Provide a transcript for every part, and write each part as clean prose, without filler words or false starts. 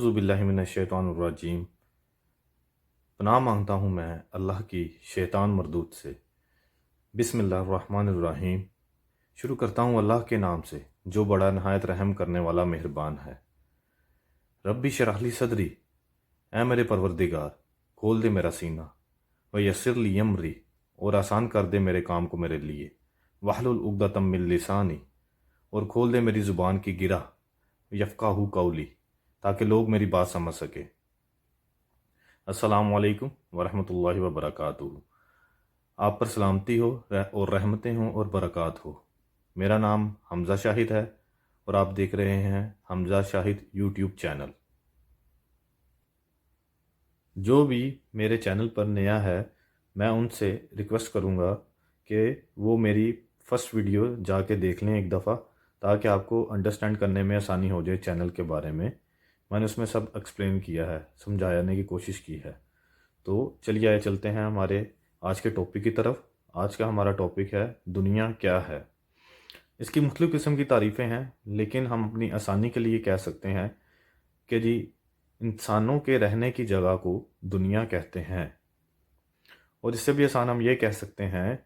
اعوذ باللہ من الشیطان الرجیم۔ پناہ مانگتا ہوں میں اللہ کی شیطان مردود سے۔ بسم اللہ الرحمن الرحیم۔ شروع کرتا ہوں اللہ کے نام سے جو بڑا نہایت رحم کرنے والا مہربان ہے۔ ربی شرح لی صدری، اے میرے پروردگار کھول دے میرا سینہ، ویسر لی امری، اور آسان کر دے میرے کام کو میرے لیے، واحلل عقدۃ من لسانی، اور کھول دے میری زبان کی گرہ، یفقہوا قولی، تاکہ لوگ میری بات سمجھ سکیں۔ السلام علیکم ورحمۃ اللہ وبرکاتہ۔ آپ پر سلامتی ہو اور رحمتیں ہوں اور برکات ہو۔ میرا نام حمزہ شاہد ہے اور آپ دیکھ رہے ہیں حمزہ شاہد یوٹیوب چینل۔ جو بھی میرے چینل پر نیا ہے میں ان سے ریکویسٹ کروں گا کہ وہ میری فرسٹ ویڈیو جا کے دیکھ لیں ایک دفعہ، تاکہ آپ کو انڈرسٹینڈ کرنے میں آسانی ہو جائے چینل کے بارے میں۔ میں نے اس میں سب ایکسپلین کیا ہے، سمجھانے کی کوشش کی ہے۔ تو چلیے آئے چلتے ہیں ہمارے آج کے ٹاپک کی طرف۔ آج کا ہمارا ٹاپک ہے دنیا کیا ہے۔ اس کی مختلف قسم کی تعریفیں ہیں، لیکن ہم اپنی آسانی کے لیے کہہ سکتے ہیں کہ جی انسانوں کے رہنے کی جگہ کو دنیا کہتے ہیں، اور اس سے بھی آسان ہم یہ کہہ سکتے ہیں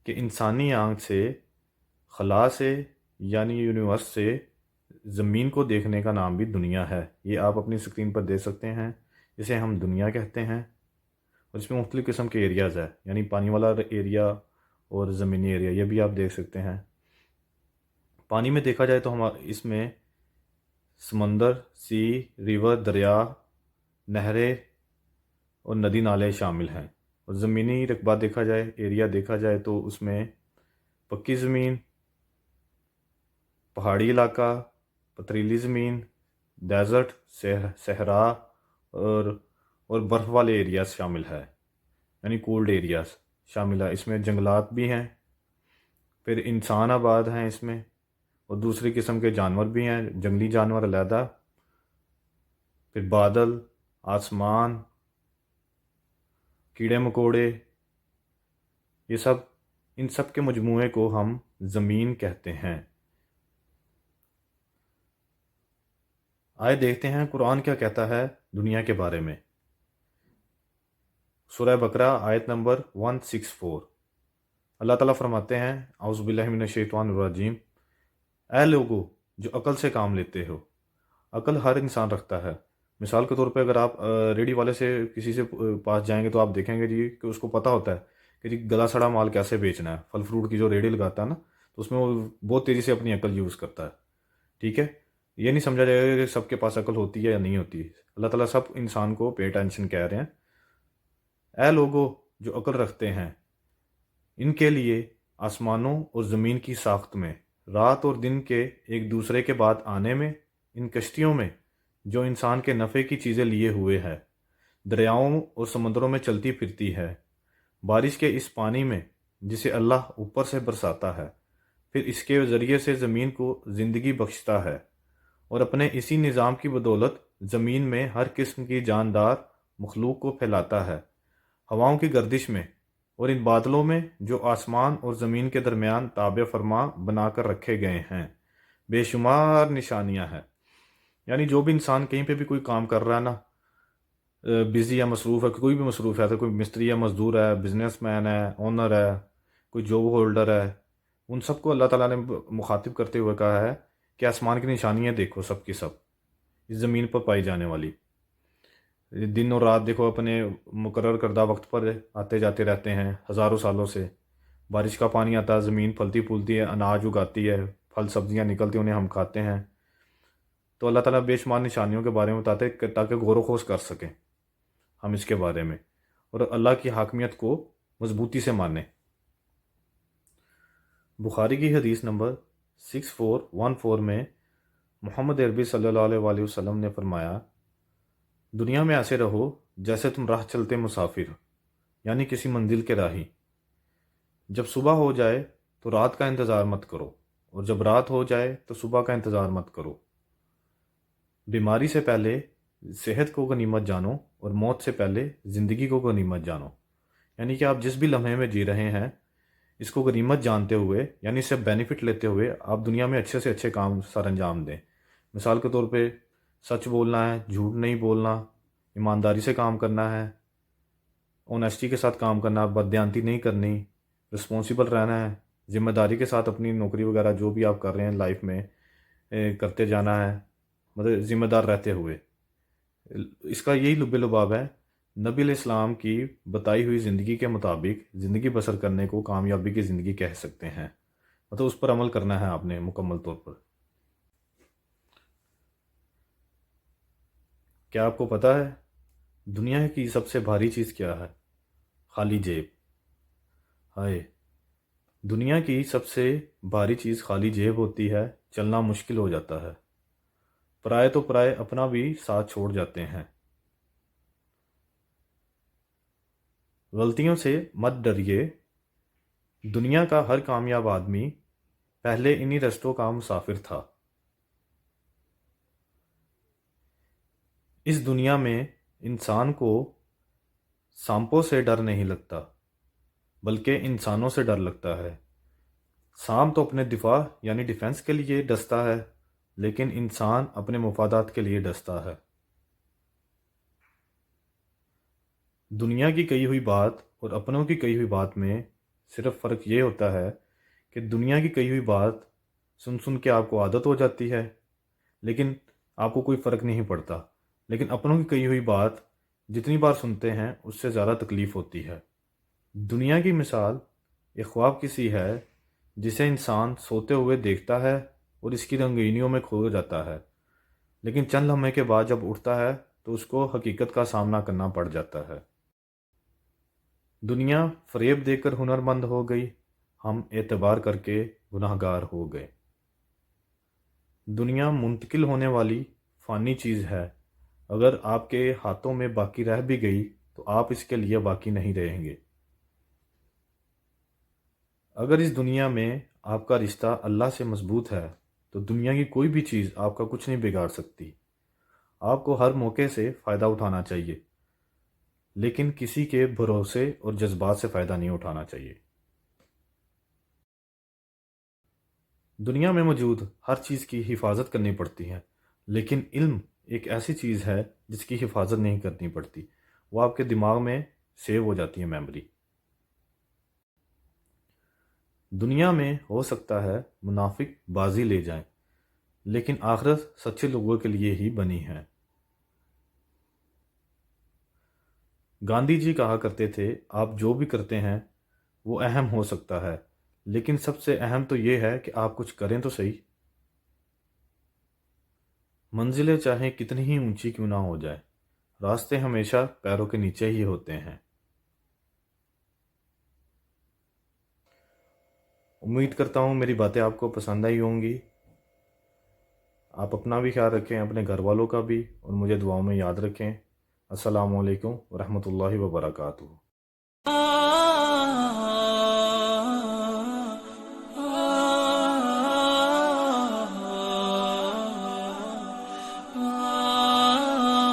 کہ انسانی آنکھ سے خلا سے یعنی یونیورس سے زمین کو دیکھنے کا نام بھی دنیا ہے۔ یہ آپ اپنی اسکرین پر دیکھ سکتے ہیں، اسے ہم دنیا کہتے ہیں، اور اس میں مختلف قسم کے ایریاز ہے، یعنی پانی والا ایریا اور زمینی ایریا، یہ بھی آپ دیکھ سکتے ہیں۔ پانی میں دیکھا جائے تو ہم اس میں سمندر، سی، ریور، دریا، نہریں اور ندی نالے شامل ہیں۔ اور زمینی رقبہ دیکھا جائے، ایریا دیکھا جائے تو اس میں پکی زمین، پہاڑی علاقہ، پتھریلی زمین، ڈیزرٹ، صحرا اور برف والے ایریاز شامل ہے، یعنی کولڈ ایریاز شامل ہے۔ اس میں جنگلات بھی ہیں، پھر انسان آباد ہیں اس میں، اور دوسری قسم کے جانور بھی ہیں، جنگلی جانور علیحدہ، پھر بادل، آسمان، کیڑے مکوڑے، یہ سب، ان سب کے مجموعے کو ہم زمین کہتے ہیں۔ آئے دیکھتے ہیں قرآن کیا کہتا ہے دنیا کے بارے میں۔ سورہ بقرہ آیت نمبر 164، اللہ تعالیٰ فرماتے ہیں اعوذ باللہ من الشیطان الرجیم، اے لوگو جو عقل سے کام لیتے ہو۔ عقل ہر انسان رکھتا ہے۔ مثال کے طور پہ اگر آپ ریڈی والے سے کسی سے پاس جائیں گے تو آپ دیکھیں گے جی کہ اس کو پتہ ہوتا ہے کہ جی گلا سڑا مال کیسے بیچنا ہے۔ پھل فروٹ کی جو ریڈی لگاتا ہے نا، تو اس میں وہ بہت تیزی سے اپنی عقل یوز کرتا ہے، ٹھیک ہے۔ یہ نہیں سمجھا جائے گا کہ سب کے پاس عقل ہوتی ہے یا نہیں ہوتی۔ اللہ تعالیٰ سب انسان کو پے اٹینشن کہہ رہے ہیں۔ اے لوگو جو عقل رکھتے ہیں، ان کے لیے آسمانوں اور زمین کی ساخت میں، رات اور دن کے ایک دوسرے کے بعد آنے میں، ان کشتیوں میں جو انسان کے نفع کی چیزیں لیے ہوئے ہے، دریاؤں اور سمندروں میں چلتی پھرتی ہے، بارش کے اس پانی میں جسے اللہ اوپر سے برساتا ہے، پھر اس کے ذریعے سے زمین کو زندگی بخشتا ہے، اور اپنے اسی نظام کی بدولت زمین میں ہر قسم کی جاندار مخلوق کو پھیلاتا ہے، ہواؤں کی گردش میں اور ان بادلوں میں جو آسمان اور زمین کے درمیان تابع فرما بنا کر رکھے گئے ہیں، بے شمار نشانیاں ہیں۔ یعنی جو بھی انسان کہیں پہ بھی کوئی کام کر رہا ہے نا، بزی یا مصروف ہے، کوئی بھی مصروف ہے، تو کوئی مستری یا مزدور ہے، بزنس مین ہے، اونر ہے، کوئی جاب ہولڈر ہے، ان سب کو اللہ تعالیٰ نے مخاطب کرتے ہوئے کہا ہے کہ آسمان کی نشانیاں دیکھو، سب کی سب اس زمین پر پائی جانے والی۔ دن اور رات دیکھو اپنے مقرر کردہ وقت پر آتے جاتے رہتے ہیں ہزاروں سالوں سے۔ بارش کا پانی آتا ہے، زمین پھلتی پھولتی ہے، اناج اگاتی ہے، پھل سبزیاں نکلتی ہیں، انہیں ہم کھاتے ہیں۔ تو اللہ تعالیٰ بے شمار نشانیوں کے بارے میں بتاتے ہیں تاکہ غور و خوض کر سکیں ہم اس کے بارے میں، اور اللہ کی حاکمیت کو مضبوطی سے مانیں۔ بخاری کی حدیث نمبر 6414 میں محمد عربی صلی اللہ علیہ وآلہ وسلم نے فرمایا، دنیا میں ایسے رہو جیسے تم راہ چلتے مسافر، یعنی کسی منزل کے راہی۔ جب صبح ہو جائے تو رات کا انتظار مت کرو، اور جب رات ہو جائے تو صبح کا انتظار مت کرو۔ بیماری سے پہلے صحت کو غنیمت جانو، اور موت سے پہلے زندگی کو غنیمت جانو۔ یعنی کہ آپ جس بھی لمحے میں جی رہے ہیں اس کو غنیمت جانتے ہوئے، یعنی اس سے بینیفٹ لیتے ہوئے آپ دنیا میں اچھے سے اچھے کام سر انجام دیں۔ مثال کے طور پہ سچ بولنا ہے، جھوٹ نہیں بولنا، ایمانداری سے کام کرنا ہے، اونیسٹی کے ساتھ کام کرنا، بددیانتی نہیں کرنی، رسپانسیبل رہنا ہے، ذمہ داری کے ساتھ اپنی نوکری وغیرہ جو بھی آپ کر رہے ہیں لائف میں کرتے جانا ہے، مطلب ذمہ دار رہتے ہوئے۔ اس کا یہی لب لباب ہے، نبی علیہ السلام کی بتائی ہوئی زندگی کے مطابق زندگی بسر کرنے کو کامیابی کی زندگی کہہ سکتے ہیں، مطلب اس پر عمل کرنا ہے آپ نے مکمل طور پر۔ کیا آپ کو پتہ ہے دنیا کی سب سے بھاری چیز کیا ہے؟ خالی جیب۔ ہائے، دنیا کی سب سے بھاری چیز خالی جیب ہوتی ہے، چلنا مشکل ہو جاتا ہے، پرائے تو پرائے اپنا بھی ساتھ چھوڑ جاتے ہیں۔ غلطیوں سے مت ڈریے، دنیا کا ہر کامیاب آدمی پہلے انہی رستوں کا مسافر تھا۔ اس دنیا میں انسان کو سانپوں سے ڈر نہیں لگتا، بلکہ انسانوں سے ڈر لگتا ہے۔ سانپ تو اپنے دفاع یعنی ڈیفنس کے لیے ڈستا ہے، لیکن انسان اپنے مفادات کے لیے ڈستا ہے۔ دنیا کی کہی ہوئی بات اور اپنوں کی کہی ہوئی بات میں صرف فرق یہ ہوتا ہے کہ دنیا کی کہی ہوئی بات سن سن کے آپ کو عادت ہو جاتی ہے، لیکن آپ کو کوئی فرق نہیں پڑتا، لیکن اپنوں کی کہی ہوئی بات جتنی بار سنتے ہیں اس سے زیادہ تکلیف ہوتی ہے۔ دنیا کی مثال ایک خواب کی سی ہے جسے انسان سوتے ہوئے دیکھتا ہے اور اس کی رنگینیوں میں کھو جاتا ہے، لیکن چند لمحے کے بعد جب اٹھتا ہے تو اس کو حقیقت کا سامنا کرنا پڑ جاتا ہے۔ دنیا فریب دے کر ہنر مند ہو گئی، ہم اعتبار کر کے گناہ گار ہو گئے۔ دنیا منتقل ہونے والی فانی چیز ہے، اگر آپ کے ہاتھوں میں باقی رہ بھی گئی تو آپ اس کے لیے باقی نہیں رہیں گے۔ اگر اس دنیا میں آپ کا رشتہ اللہ سے مضبوط ہے تو دنیا کی کوئی بھی چیز آپ کا کچھ نہیں بگاڑ سکتی۔ آپ کو ہر موقع سے فائدہ اٹھانا چاہیے، لیکن کسی کے بھروسے اور جذبات سے فائدہ نہیں اٹھانا چاہیے۔ دنیا میں موجود ہر چیز کی حفاظت کرنی پڑتی ہے، لیکن علم ایک ایسی چیز ہے جس کی حفاظت نہیں کرنی پڑتی، وہ آپ کے دماغ میں سیو ہو جاتی ہے میموری۔ دنیا میں ہو سکتا ہے منافق بازی لے جائیں، لیکن آخرت سچے لوگوں کے لیے ہی بنی ہے۔ گاندھی جی کہا کرتے تھے، آپ جو بھی کرتے ہیں وہ اہم ہو سکتا ہے، لیکن سب سے اہم تو یہ ہے کہ آپ کچھ کریں تو صحیح۔ منزلیں چاہیں کتنی ہی اونچی کیوں نہ ہو جائے، راستے ہمیشہ پیروں کے نیچے ہی ہوتے ہیں۔ امید کرتا ہوں میری باتیں آپ کو پسند آئی ہوں گی۔ آپ اپنا بھی خیال رکھیں، اپنے گھر والوں کا بھی، اور مجھے دعاؤں میں یاد رکھیں۔ السلام علیکم ورحمۃ اللہ وبرکاتہ۔